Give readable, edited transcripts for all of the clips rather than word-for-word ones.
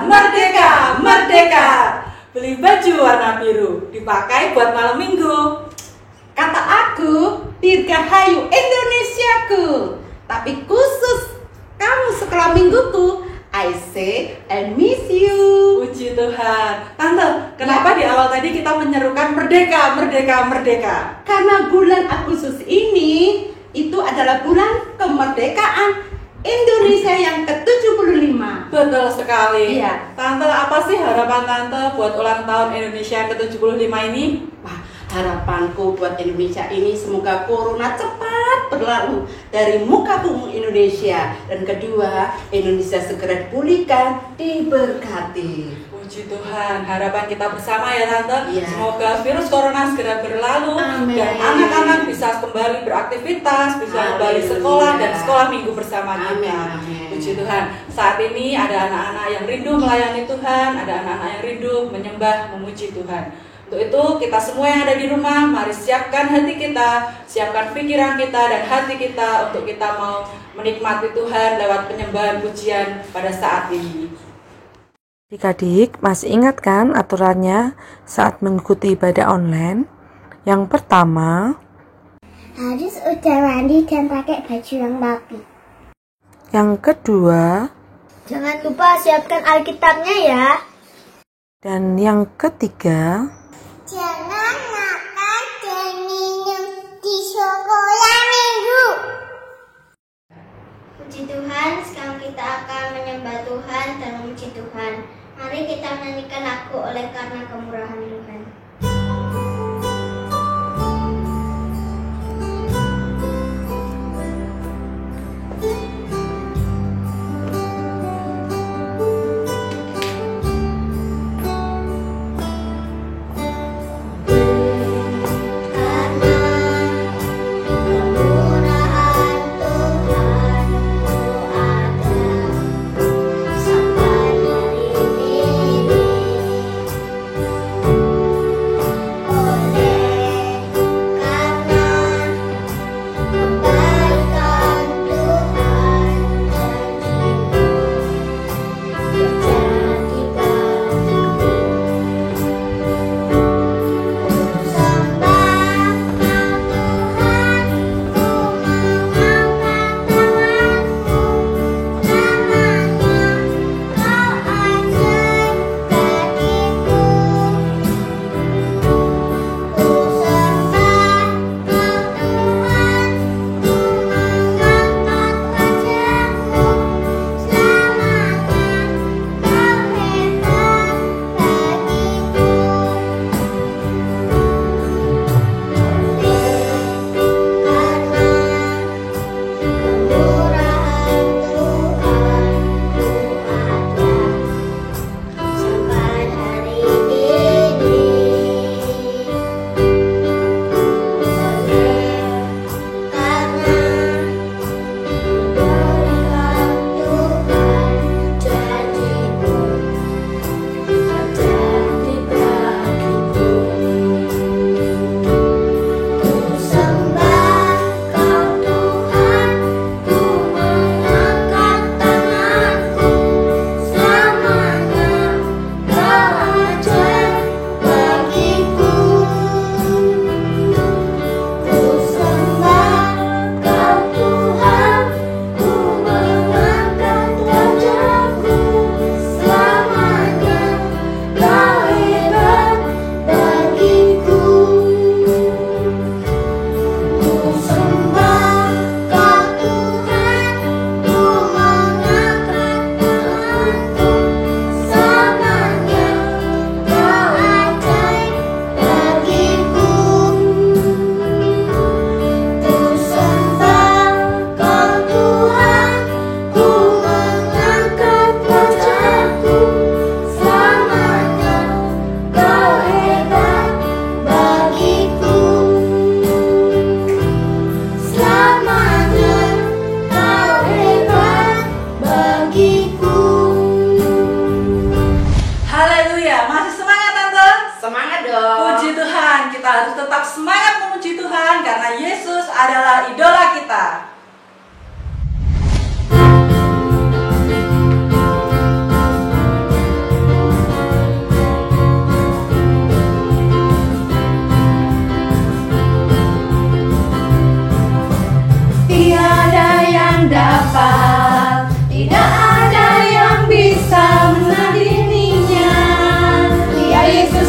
Merdeka, merdeka. Beli baju warna biru, dipakai buat malam minggu. Kata aku, dirgahayu Indonesiaku. Tapi khusus kamu sekolah mingguku, I say and miss you. Puji Tuhan. Tante, kenapa di awal tadi kita menyerukan merdeka, merdeka, merdeka? Karena bulan Agustus ini itu adalah bulan kemerdekaan Indonesia yang ke-75. Betul sekali. Iya. Tante, apa sih harapan Tante buat ulang tahun Indonesia yang ke-75 ini? Wah, harapanku buat Indonesia ini semoga corona cepat berlalu dari muka bumi Indonesia. Dan kedua, Indonesia segera dipulihkan, diberkati. Puji Tuhan, harapan kita bersama ya Tante. Iya. Semoga virus corona segera berlalu. Amin. Dan anak-anak bisa kembali beraktivitas, bisa kembali Amin. sekolah dan sekolah minggu bersama kita. Amin. Puji Tuhan. Saat ini ada anak-anak yang rindu melayani Tuhan, ada anak-anak yang rindu menyembah, memuji Tuhan. Untuk itu kita semua yang ada di rumah, mari siapkan hati kita, siapkan pikiran kita dan hati kita untuk kita mau menikmati Tuhan lewat penyembahan pujian pada saat ini. Adik-adik masih ingat kan aturannya saat mengikuti ibadah online? Yang pertama, harus udah mandi dan pakai baju yang rapi. yang kedua, Jangan lupa siapkan Alkitabnya ya. dan yang ketiga. Jangan makan dan minum di sekolah minggu. Puji Tuhan, sekarang kita akan menyembah Tuhan dan memuji Tuhan. Mari kita menyanyikan lagu oleh karena kemurahan Tuhan.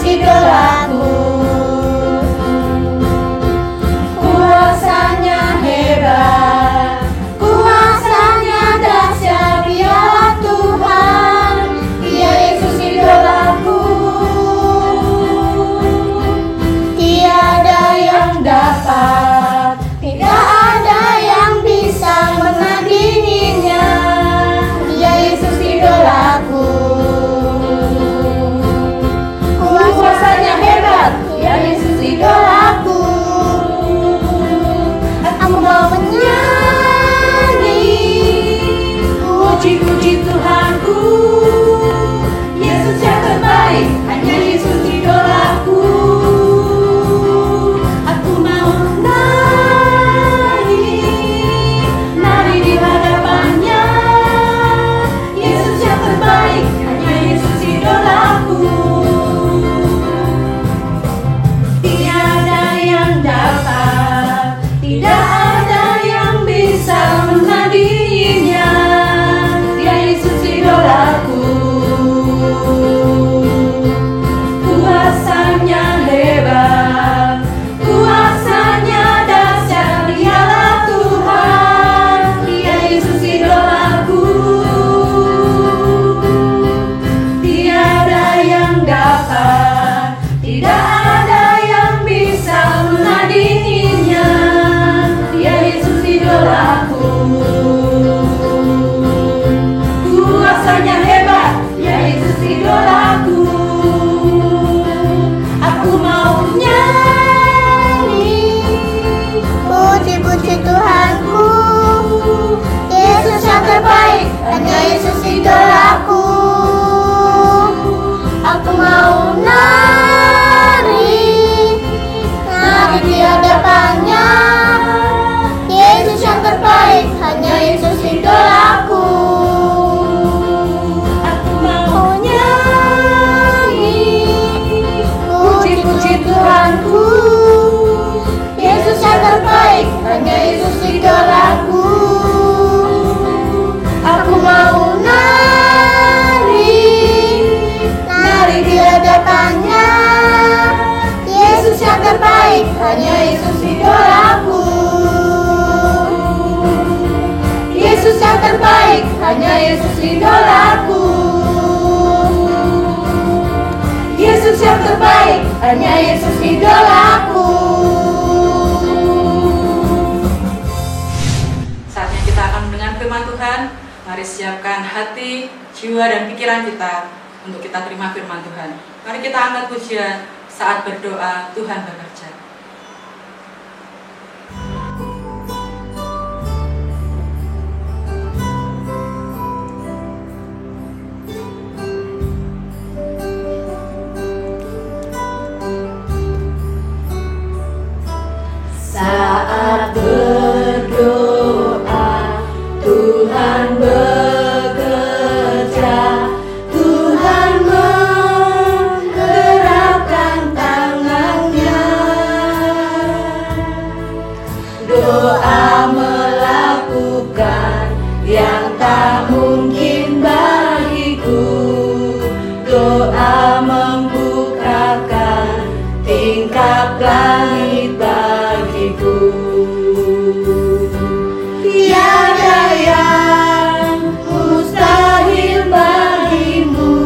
idolaku. Kuasanya hebat, kuasanya dahsyat, Dialah Tuhan, Dia Yesus idolaku. Tiada yang dapat, tidak ada yang bisa menandinginya, Dia Yesus idolaku. Kuasanya hebat, Dia Yesus idolaku. Aku mau menyanyi, puji-puji Tuhanku. Yesus yang terbaik, hanya Yesus idolaku. Aku mau nari di hadapannya. Yesus yang terbaik, hanya Yesus idolaku. Tiada yang dapat, tidak ada yang bisa menandinginya, Dia Yesus idolaku. Kuasanya hebat, kuasanya dahsyat, Dialah Tuhan, Dia Yesus idolaku. Tiada yang dapat, tidak ada yang bisa menandinginya, Dia Yesus idolaku. Kuasanya hebat, Dia Yesus idolaku. Aku mau nyanyi, puji-puji Tuhanku. Yesus yang terbaik, hanya Yesus idolaku. Aku mau nari di hadapannya. Yesus yang terbaik, hanya Yesus idolaku. Aku mau nyanyi, puji-puji Tuhanku. Yesus yang terbaik, hanya Yesus idolaku. Aku mau nari di hadapannya. Yesus yang terbaik, hanya Yesus idolaku. Yesus yang terbaik, hanya Yesus idolaku. Yesus yang terbaik, hanya Yesus idolaku. Saatnya kita akan mendengar firman Tuhan. Mari siapkan hati, jiwa, dan pikiran kita untuk kita terima firman Tuhan. Mari kita angkat pujian saat berdoa Tuhan bekerja. Saat berdoa, Tuhan bekerja. Tuhan menggerakkan tangannya. Doa melakukan yang tak mungkin bagiku. Doa membukakan tingkap langit bagiku. Tiada yang mustahil bagimu.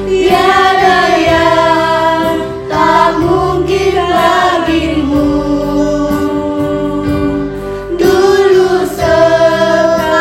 Tiada yang tak mungkin bagimu. Dulu sekarang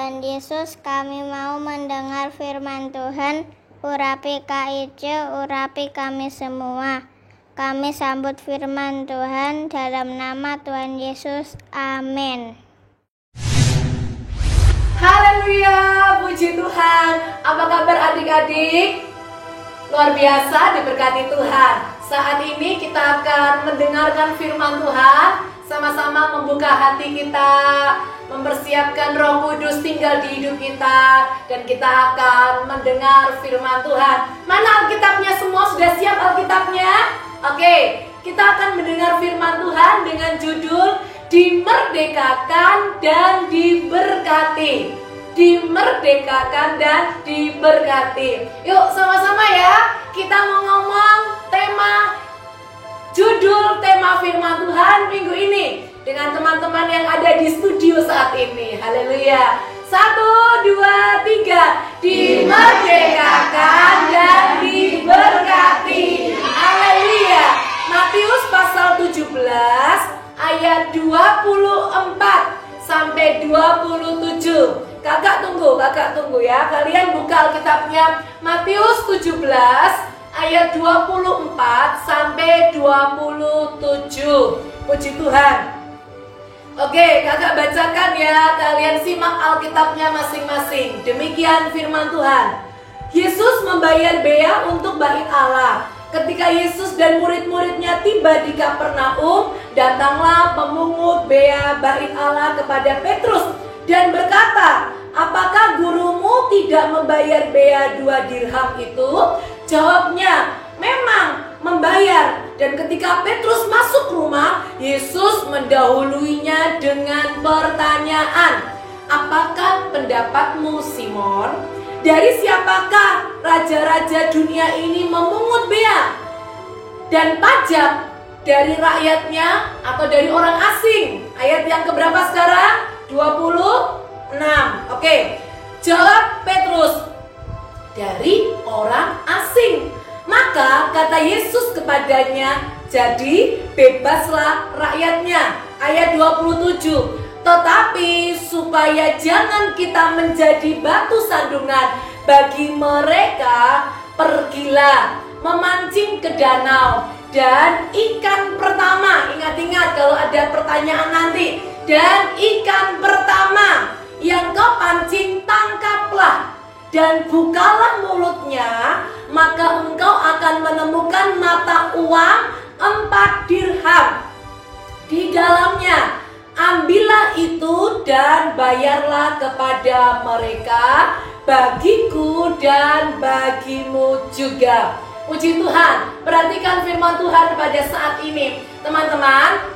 Tuhan Yesus, kami mau mendengar firman Tuhan. Urapi Kak Ice, urapi kami semua. Kami sambut firman Tuhan dalam nama Tuhan Yesus. Amin. Haleluya, puji Tuhan. Apa kabar adik-adik? Luar biasa, diberkati Tuhan. Saat ini kita akan mendengarkan firman Tuhan. Sama-sama membuka hati kita, mempersiapkan Roh Kudus tinggal di hidup kita, dan kita akan mendengar firman Tuhan. Mana Alkitabnya semua? Sudah siap Alkitabnya? Oke, kita akan mendengar firman Tuhan dengan judul Dimerdekakan dan Diberkati. Dimerdekakan dan diberkati. Yuk sama-sama ya, kita mau ngomong judul tema firman Tuhan minggu ini dengan teman-teman yang ada di studio saat ini. Haleluya. 1, 2, 3. Dimerdekakan dan diberkati. Haleluya. Matius pasal 17 ayat 24 sampai 27. Kakak tunggu ya. Kalian buka Alkitabnya Matius 17 ayat 24 sampai 27. Puji Tuhan. Oke, kakak bacakan ya. Kalian simak Alkitabnya masing-masing. Demikian firman Tuhan. Yesus membayar bea untuk bait Allah. Ketika Yesus dan murid-muridnya tiba di Kapernaum, datanglah pemungut bea bait Allah kepada Petrus dan berkata, "Apakah gurumu tidak membayar bea 2 dirham itu?" Jawabnya, "Memang membayar." Dan ketika Petrus masuk rumah, Yesus mendahuluinya dengan pertanyaan, "Apakah pendapatmu, Simon? Dari siapakah raja-raja dunia ini memungut bea dan pajak? Dari rakyatnya atau dari orang asing?" Ayat yang keberapa sekarang? 26. Oke. Jawab Petrus, "Dari orang asing." Maka kata Yesus kepadanya, "Jadi bebaslah rakyatnya." Ayat 27. "Tetapi supaya jangan kita menjadi batu sandungan bagi mereka, pergilah memancing ke danau, dan ikan pertama," ingat-ingat kalau ada pertanyaan nanti, "dan ikan pertama yang kau pancing tangkaplah, dan bukalah mulutnya, maka engkau akan menemukan mata uang 4 dirham di dalamnya. Ambillah itu dan bayarlah kepada mereka, bagiku dan bagimu juga." Puji Tuhan. Perhatikan firman Tuhan pada saat ini. Teman-teman,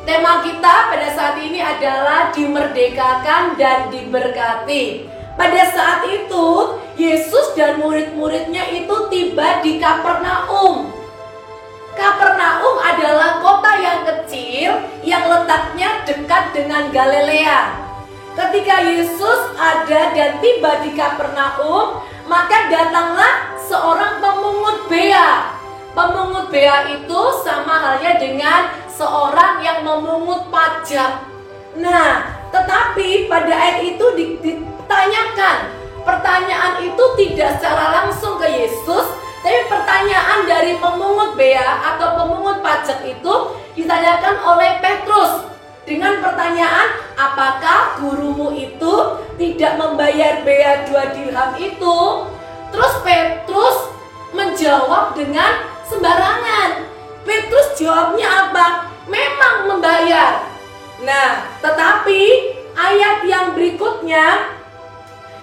tema kita pada saat ini adalah dimerdekakan dan diberkati. Pada saat itu, Yesus dan murid-muridnya itu tiba di Kapernaum. Kapernaum adalah kota yang kecil yang letaknya dekat dengan Galilea. Ketika Yesus ada dan tiba di Kapernaum, maka datanglah seorang pemungut bea. Pemungut bea itu sama halnya dengan seorang yang memungut pajak. Nah, tetapi pada ayat itu ditanyakan, pertanyaan itu tidak secara langsung ke Yesus, tapi pertanyaan dari pemungut bea atau pemungut pajak itu ditanyakan oleh Petrus dengan pertanyaan, "Apakah gurumu itu tidak membayar bea 2 dirham itu?" Terus Petrus menjawab dengan sembarangan. Petrus jawabnya apa? Memang membayar. Nah, tetapi ayat yang berikutnya,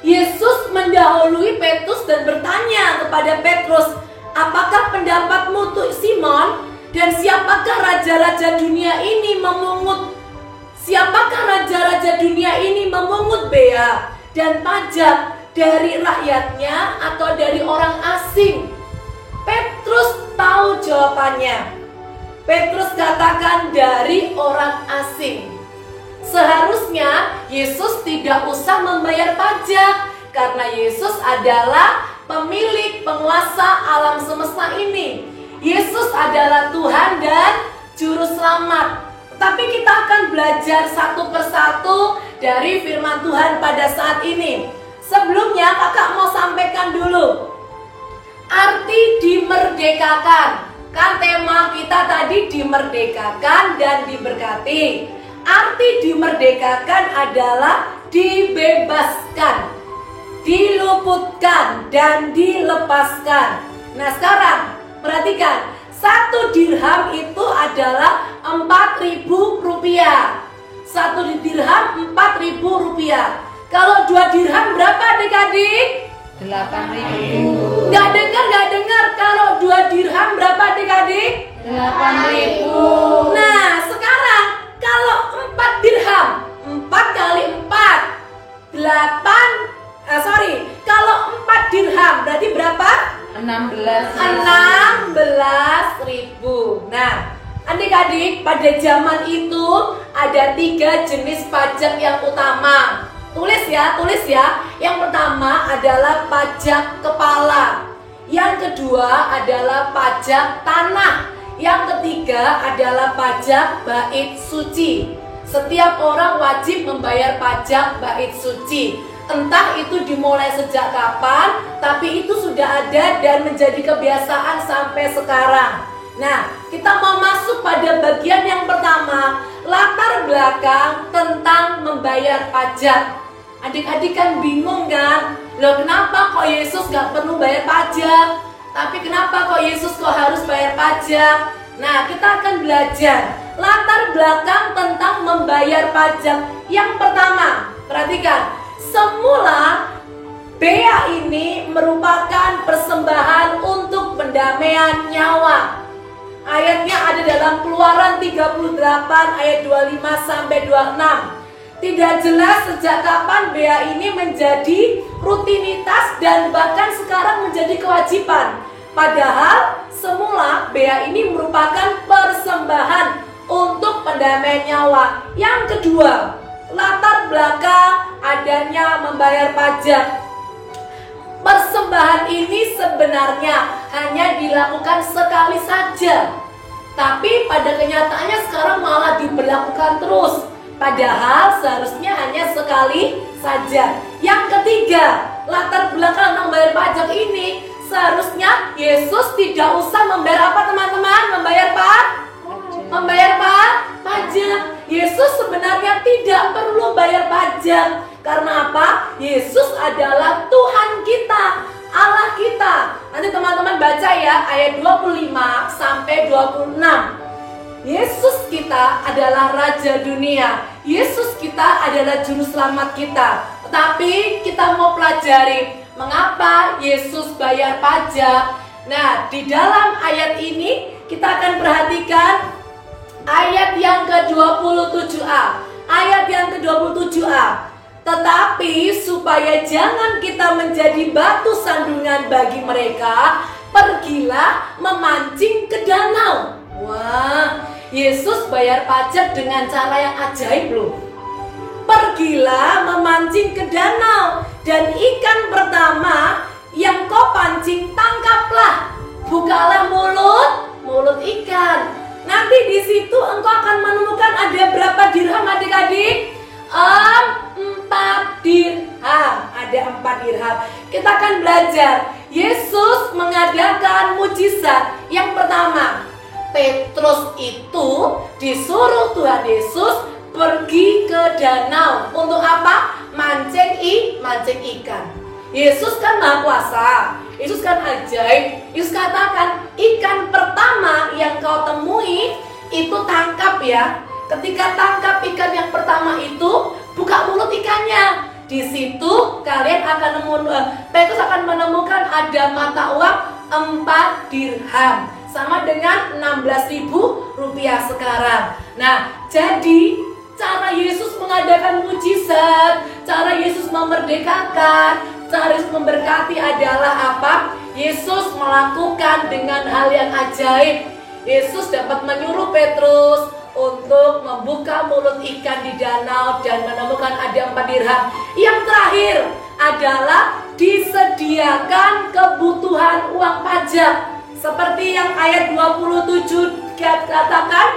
Yesus mendahului Petrus dan bertanya kepada Petrus, "Apakah pendapatmu, Simon? Dan siapakah raja-raja dunia ini memungut bea dan pajak dari rakyatnya atau dari orang asing?" Petrus tahu jawabannya. Petrus katakan dari orang asing. Seharusnya Yesus tidak usah membayar pajak karena Yesus adalah pemilik penguasa alam semesta ini. Yesus adalah Tuhan dan Juru Selamat. Tapi kita akan belajar satu persatu dari firman Tuhan pada saat ini. Sebelumnya kakak mau sampaikan dulu arti dimerdekakan. Kan tema kita tadi dimerdekakan dan diberkati. Arti dimerdekakan adalah dibebaskan, diluputkan, dan dilepaskan. Nah sekarang perhatikan, 1 dirham itu adalah Rp4.000. 1 dirham Rp4.000. Kalau 2 dirham berapa adik-adik? 8.000. Gak dengar. Kalau 2 dirham berapa adik-adik? 8.000. Nah sekarang kalau 4 dirham, 4 kali 4 kalau 4 dirham berarti berapa? 16.000. Nah adik-adik, pada zaman itu ada 3 jenis pajak yang utama. Tulis ya. Yang pertama adalah pajak kepala. Yang kedua adalah pajak tanah. Yang ketiga adalah pajak bait suci. Setiap orang wajib membayar pajak bait suci. Entah itu dimulai sejak kapan, tapi itu sudah ada dan menjadi kebiasaan sampai sekarang. Nah, kita mau masuk pada bagian yang pertama, latar belakang tentang membayar pajak. Adik-adik kan bingung kan? Loh kenapa kok Yesus gak perlu bayar pajak? Tapi kenapa kok Yesus kok harus bayar pajak? Nah, kita akan belajar latar belakang tentang membayar pajak. Yang pertama, perhatikan, semula bea ini merupakan persembahan untuk pendamaian nyawa. Ayatnya ada dalam Keluaran 38 ayat 25 sampai 26. Tidak jelas sejak kapan bea ini menjadi rutinitas dan bahkan sekarang menjadi kewajiban. Padahal semula bea ini merupakan persembahan untuk pendamaian nyawa. Yang kedua, latar belakang adanya membayar pajak. Persembahan ini sebenarnya hanya dilakukan sekali saja, tapi pada kenyataannya sekarang malah diberlakukan terus. Padahal seharusnya hanya sekali saja. Yang ketiga, latar belakang tentang membayar pajak ini, seharusnya Yesus tidak usah membayar apa teman-teman? Membayar pajak. Yesus sebenarnya tidak perlu bayar pajak. Karena apa? Yesus adalah Tuhan kita, Allah kita. Nanti teman-teman baca ya ayat 25 sampai 26. Yesus kita adalah Raja dunia. Yesus kita adalah Juru Selamat kita. Tetapi kita mau pelajari mengapa Yesus bayar pajak. Nah, di dalam ayat ini kita akan perhatikan ayat yang ke-27a. Ayat yang ke-27a. Tetapi supaya jangan kita menjadi batu sandungan bagi mereka, pergilah memancing ke danau. Wah, Yesus bayar pajak dengan cara yang ajaib loh. Pergilah memancing ke danau, dan ikan pertama yang kau pancing tangkaplah. Bukalah mulut ikan. Nanti di situ engkau akan menemukan ada berapa dirham adik-adik? 4 dirham. Ada 4 dirham. Kita akan belajar. Yesus mengadakan mujizat. Yang pertama, Petrus itu disuruh Tuhan Yesus pergi ke danau. Untuk apa? Mancing ikan. Yesus kan Maha Kuasa. Yesus kan ajaib. Yesus katakan, ikan pertama yang kau temui itu tangkap ya. Ketika tangkap ikan yang pertama itu, buka mulut ikannya. Di situ kalian akan Petrus akan menemukan ada mata uang 4 dirham. Sama dengan Rp16.000 sekarang. Nah, jadi cara Yesus mengadakan mujizat, cara Yesus memerdekakan, cara Yesus memberkati adalah apa? Yesus melakukan dengan hal yang ajaib. Yesus dapat menyuruh Petrus untuk membuka mulut ikan di danau dan menemukan ada 4 dirham. Yang terakhir adalah disediakan kebutuhan uang pajak. Seperti yang ayat 27 katakan,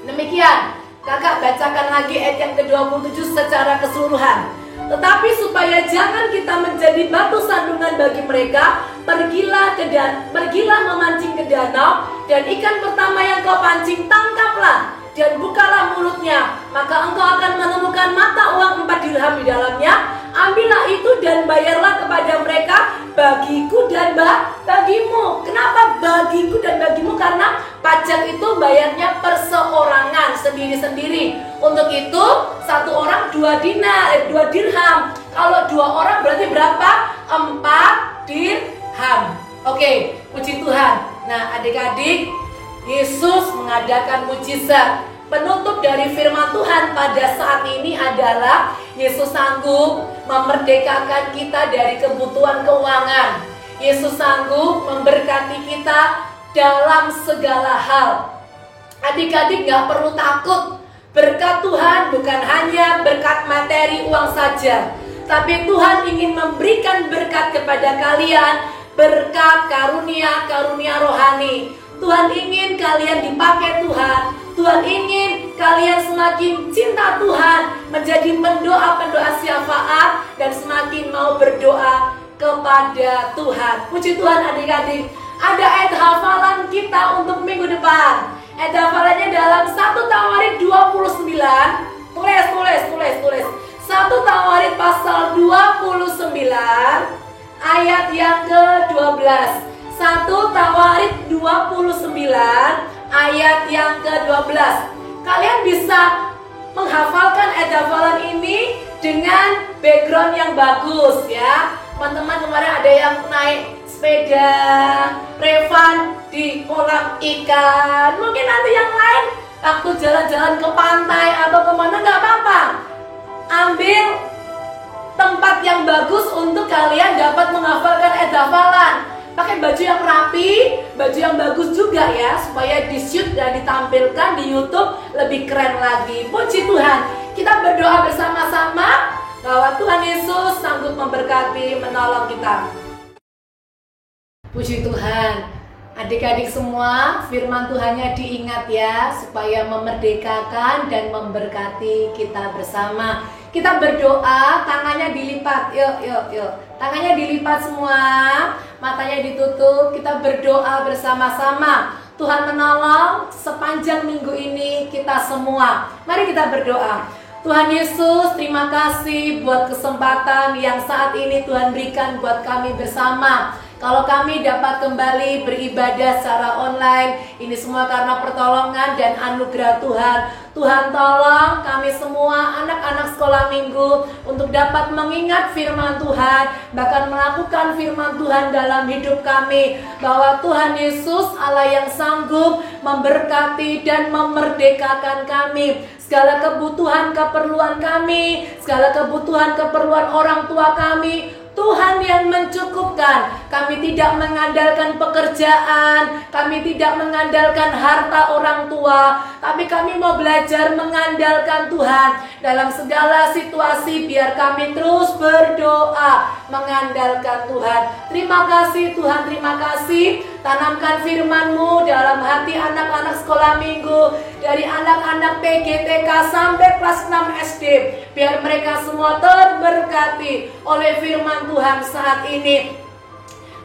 demikian. Kakak bacakan lagi ayat yang ke-27 secara keseluruhan. Tetapi supaya jangan kita menjadi batu sandungan bagi mereka, pergilah memancing ke danau, dan ikan pertama yang kau pancing tangkaplah, dan bukalah mulutnya, maka engkau akan menemukan mata uang 4 dirham di dalamnya. Ambillah itu dan bayarlah kepada mereka, bagiku dan bagimu. Kenapa bagiku dan bagimu? Karena pajak itu bayarnya perseorangan, sendiri-sendiri. Untuk itu satu orang 2 dirham. Kalau 2 orang berarti berapa? 4 dirham. Oke, puji Tuhan. Nah, adik-adik, Yesus mengadakan mujizat. Penutup dari firman Tuhan pada saat ini adalah Yesus sanggup memerdekakan kita dari kebutuhan keuangan. Yesus sanggup memberkati kita dalam segala hal. Adik-adik gak perlu takut. Berkat Tuhan bukan hanya berkat materi uang saja, tapi Tuhan ingin memberikan berkat kepada kalian, berkat karunia rohani. Tuhan ingin kalian dipakai Tuhan. Tuhan ingin kalian semakin cinta Tuhan, menjadi pendoa-pendoa syafaat, dan semakin mau berdoa kepada Tuhan. Puji Tuhan adik-adik. Ada ayat hafalan kita untuk minggu depan. Ayat hafalannya dalam 1 Tawarik 29. Tulis. 1 Tawarik pasal 29 ayat yang ke-12. 1 Tawarik 29 ayat yang ke-12. Kalian bisa menghafalkan ayat hafalan ini dengan background yang bagus ya. Teman-teman kemarin ada yang naik sepeda, Revan di kolam ikan. Mungkin nanti yang lain waktu jalan-jalan ke pantai atau kemana nggak apa-apa. Ambil tempat yang bagus untuk kalian dapat menghafalkan ayat hafalan. Pakai baju yang rapi, baju yang bagus juga ya, supaya di-shoot dan ditampilkan di YouTube lebih keren lagi. Puji Tuhan. Kita berdoa bersama-sama bahwa Tuhan Yesus sanggup memberkati, menolong kita. Puji Tuhan. Adik-adik semua, firman Tuhannya diingat ya, supaya memerdekakan dan memberkati kita bersama. Kita berdoa, tangannya dilipat, yuk. Tangannya dilipat semua, matanya ditutup, kita berdoa bersama-sama. Tuhan menolong sepanjang minggu ini kita semua. Mari kita berdoa. Tuhan Yesus, terima kasih buat kesempatan yang saat ini Tuhan berikan buat kami bersama. Kalau kami dapat kembali beribadah secara online, ini semua karena pertolongan dan anugerah Tuhan. Tuhan tolong kami semua anak-anak sekolah minggu untuk dapat mengingat firman Tuhan, bahkan melakukan firman Tuhan dalam hidup kami, bahwa Tuhan Yesus Allah yang sanggup memberkati dan memerdekakan kami. Segala kebutuhan keperluan kami, segala kebutuhan keperluan orang tua kami, Tuhan yang mencukupkan. Kami tidak mengandalkan pekerjaan, kami tidak mengandalkan harta orang tua, tapi kami mau belajar mengandalkan Tuhan dalam segala situasi. Biar kami terus berdoa mengandalkan Tuhan. Terima kasih Tuhan, terima kasih. Tanamkan firman-Mu dalam hati anak-anak sekolah minggu, dari anak-anak PGTK sampai kelas 6 SD. Biar mereka semua terberkati oleh firman Tuhan saat ini.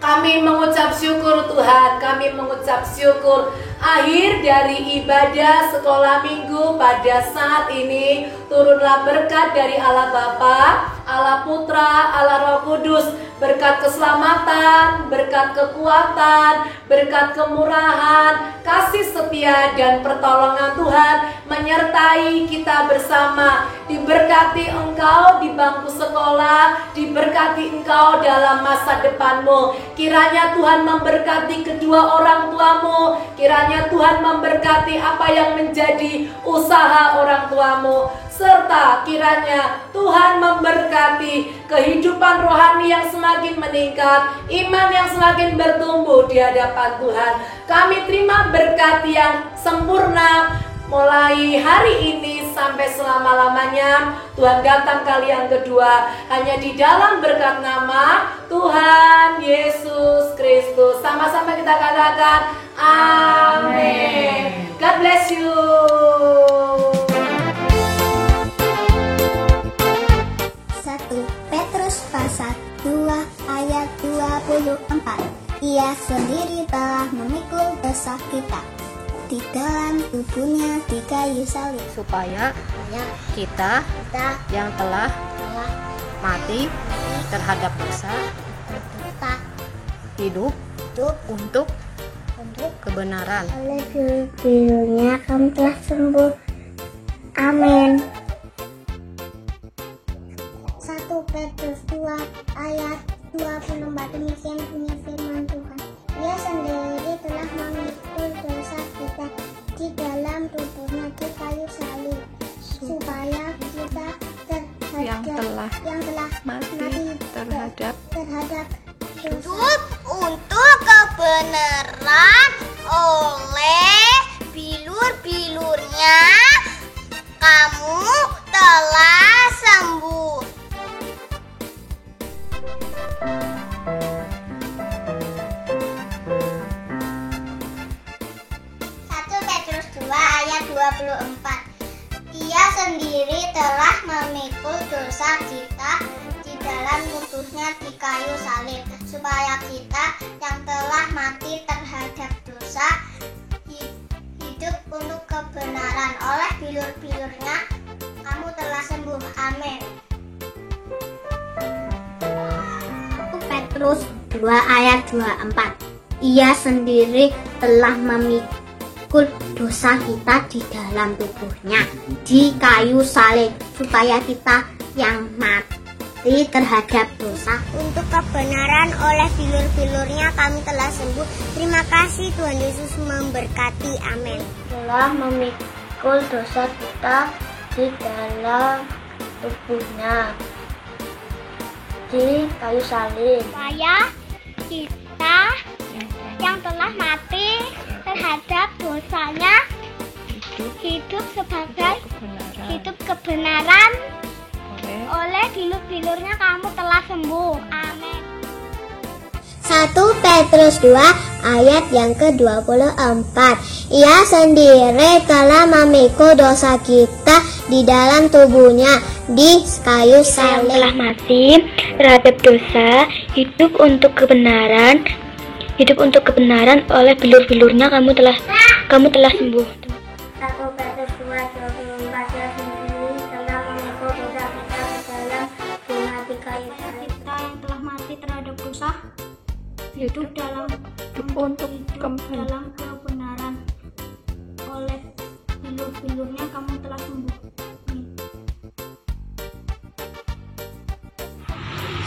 Kami mengucap syukur Tuhan, kami mengucap syukur. Akhir dari ibadah sekolah minggu pada saat ini, turunlah berkat dari Allah Bapa, Allah Putra, Allah Roh Kudus, berkat keselamatan, berkat kekuatan, berkat kemurahan, kasih setia dan pertolongan Tuhan menyertai kita bersama. Diberkati engkau di bangku sekolah, diberkati engkau dalam masa depanmu. Kiranya Tuhan memberkati kedua orang tuamu, kiranya Tuhan memberkati apa yang menjadi usaha orang tuamu, serta kiranya Tuhan memberkati kehidupan rohani yang semakin meningkat, iman yang semakin bertumbuh di hadapan Tuhan. Kami terima berkat yang sempurna mulai hari ini sampai selama-lamanya. Tuhan datang kali yang kedua hanya di dalam berkat nama Tuhan Yesus Kristus. Sama-sama kita katakan amin. God bless you. 24. Ia sendiri telah memikul dosa kita di dalam tubuhnya di kayu salib, supaya kita yang telah mati terhadap dosa hidup untuk kebenaran. Oleh biru-birunya kamu telah sembuh. Amin. 1 Petrus 2 ayat 24, demikian bunyi firman Tuhan. Ia sendiri telah memikul dosa kita di dalam tubuhnya di kayu salib, supaya kita yang telah mati terhadap hidup untuk kebenaran. Oleh bilur-bilurnya kamu telah sembuh. 1 Petrus 2 ayat 24. Ia sendiri telah memikul dosa kita di dalam tubuhnya di kayu salib, supaya kita yang telah mati terhadap dosa hidup untuk kebenaran. Oleh bilur-bilurnya kamu telah sembuh. Amin. Petrus 2 ayat 24. Ia sendiri telah memikul dosa kita di dalam tubuhnya di kayu salib, supaya kita yang mati terhadap dosa untuk kebenaran. Oleh bilur-bilurnya kami telah sembuh. Terima kasih, Tuhan Yesus memberkati. Amin. Telah memikul dosa kita di dalam tubuhnya di kayu salib, supaya kita yang telah mati terhadap dosanya hidup sebagai hidup kebenaran. Oleh bilur-bilurnya kamu telah sembuh. Amin. 1 Petrus 2 ayat yang ke-24. Ia sendiri telah memikul dosa kita di dalam tubuhnya di kayu salib, telah mati terhadap dosa, hidup untuk kebenaran. Oleh bilur-bilurnya kamu telah sembuh. 1 Petrus 2 24. Ia sendiri telah memikul dosa kita di dalam tubuhnya di kayu salib. Kita yang telah mati terhadap dosa hidup untuk kebenaran. Oleh bilur-bilurnya kamu telah sembuh.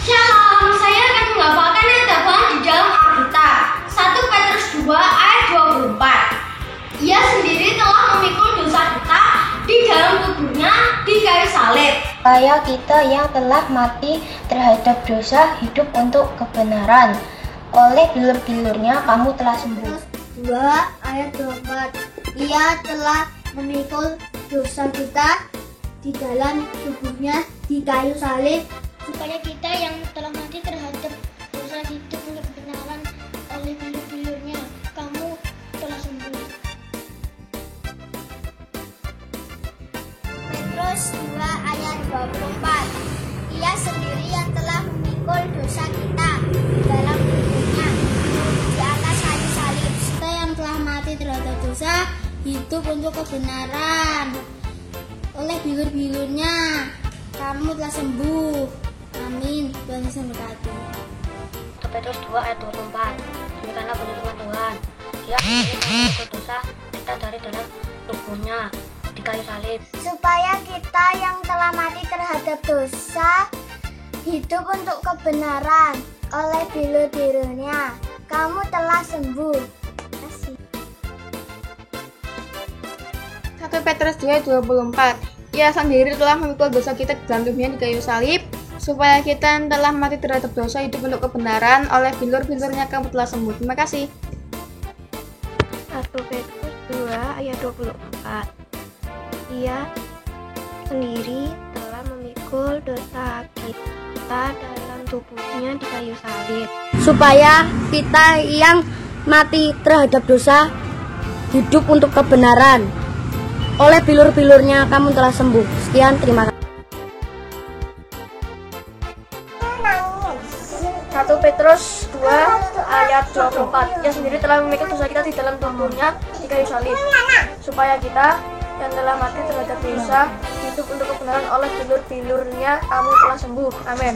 Shalom, saya akan menghafalkan ayat Tuhan di dalam Alkitab. 1 Petrus 2 ayat 24. Ia sendiri telah memikul dosa kita di dalam tubuhnya di kayu salib, Supaya kita yang telah mati terhadap dosa hidup untuk kebenaran. Oleh bilur-bilurnya kamu telah sembuh. 2 ayat 24. Ia telah memikul dosa kita di dalam tubuhnya di kayu salib, supaya kita yang telah mati terhadap dosa hidup untuk kebenaran. Oleh bilur-bilurnya kamu telah sembuh. Petrus 2 ayat 24. Ia sendiri yang telah memikul dosa kita di dalam tubuhnya di atas kayu salib, kita yang telah mati terhadap dosa hidup untuk kebenaran. Oleh bilur-bilurnya kamu telah sembuh. Amin. Tuhan Yesus memberkati. 1 Petrus 2 ayat 24. Demikianlah bunyi firman Tuhan. Ia sendiri memikul dosa kita dari dalam tubuhnya di kayu salib, Supaya kita yang telah mati terhadap dosa hidup untuk kebenaran. Oleh bilur-bilurnya kamu telah sembuh. Terima kasih. 1 Petrus 2 24. Ia sendiri telah memikul dosa kita di dalam tubuhnya di kayu salib, supaya kita yang telah mati terhadap dosa hidup untuk kebenaran. Oleh bilur-bilurnya kamu telah sembuh. Terima kasih. 1 Petrus 2 ayat 24. Ia sendiri telah memikul dosa kita dalam tubuhnya di kayu salib, Supaya kita yang mati terhadap dosa hidup untuk kebenaran. Oleh bilur-bilurnya kamu telah sembuh. Sekian, terima kasih. 1 1 Petrus 2 ayat 24. Ia sendiri telah memikul dosa kita di dalam tubuhnya di kayu salib, supaya kita yang telah mati terhadap dosa hidup untuk kebenaran. Oleh bilur-bilurnya kamu telah sembuh. Amin.